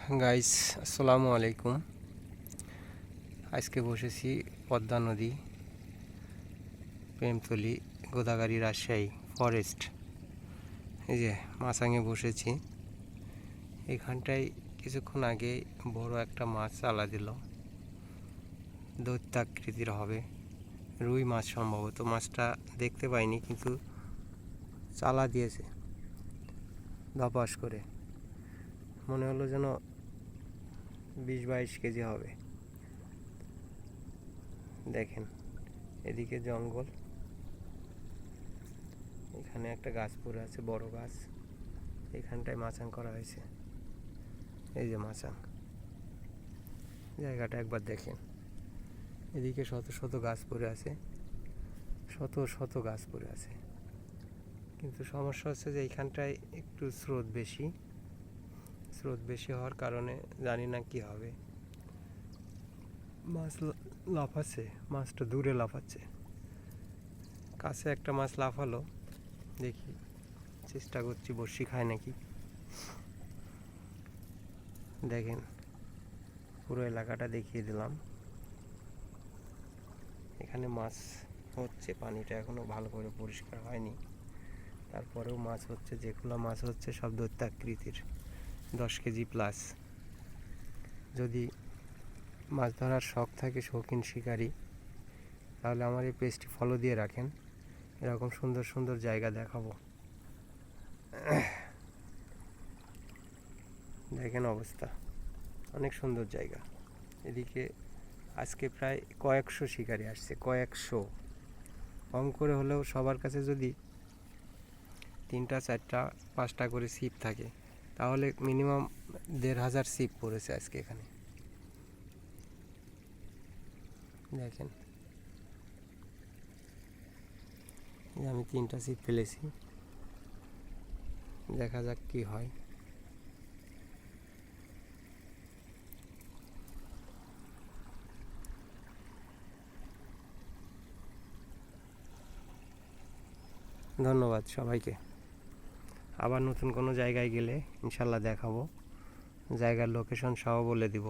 Guys, আসসালামু আলাইকুম। আজকে বসেছি পদ্মা নদী, প্রেমতলী, গোদাগাড়ি, রাজশাহী ফরেস্ট। এই যে মাছাঙে বসেছি। এখানটায় কিছুক্ষণ আগে বড় একটা মাছ চালা দিল, দৈত্যাকৃতির হবে, রুই মাছ সম্ভবত। মাছটা দেখতে পাইনি, কিন্তু চালা দিয়েছে ধপাস করে। মনে হলো যেন 20-22 কেজি হবে। দেখেন, এদিকে জঙ্গল, এখানে একটা গাছ পড়ে আছে, বড় গাছ। এখানটায় মাচাং করা হয়েছে। এই যে মাচাং, জায়গাটা একবার দেখেন। এদিকে শত শত গাছ পড়ে আছে, শত শত গাছ পড়ে আছে। কিন্তু সমস্যা হচ্ছে যে এইখানটায় একটু স্রোত বেশি। স্রোত বেশি হওয়ার কারণে জানি না কি হবে। মাছ লাফাচ্ছে, মাছটা দূরে লাফাচ্ছে। কাছে একটা মাছ লাফালো, দেখি, চেষ্টা করছি বড়শি খায় নাকি। দেখেন, পুরো এলাকাটা দেখিয়ে দিলাম। এখানে মাছ হচ্ছে, পানিটা এখনো ভালো করে পরিষ্কার হয়নি, তারপরেও মাছ হচ্ছে। যেগুলো মাছ হচ্ছে সব দৈত্যাকৃতির, 10 কেজি প্লাস। যদি মাছ ধরার শখ থাকে, শৌখিন শিকারী, তাহলে আমার এই পেজটি ফলো দিয়ে রাখেন। এরকম সুন্দর সুন্দর জায়গা দেখাবো। দেখেন অবস্থা, অনেক সুন্দর জায়গা। এদিকে আজকে প্রায় কয়েকশো শিকারী আসছে, কয়েকশো। কম করে হলেও সবার কাছে যদি 3টা 4টা 5টা করে ছিপ থাকে, তাহলে মিনিমাম 1500 ছিপ পড়েছে আজকে এখানে। দেখেন, আমি 3টা ছিপ ফেলেছি, দেখা যাক কি হয়। ধন্যবাদ সবাইকে। আবার নতুন কোনো জায়গায় গেলে ইনশাল্লাহ দেখাবো, জায়গার লোকেশন সহ বলে দিব।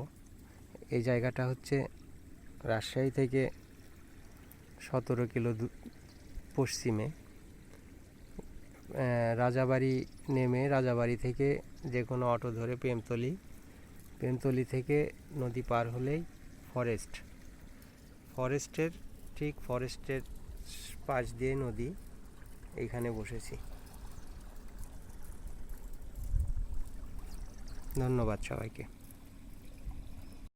এই জায়গাটা হচ্ছে রাজশাহী থেকে 17 কিলো পশ্চিমে। রাজাবাড়ি নেমে, রাজাবাড়ি থেকে যে কোনো অটো ধরে প্রেমতলী, প্রেমতলী থেকে নদী পার হলেই ফরেস্ট। ফরেস্টের পাশ দিয়ে নদী। এইখানে বসেছি। ধন্যবাদ সবাইকে।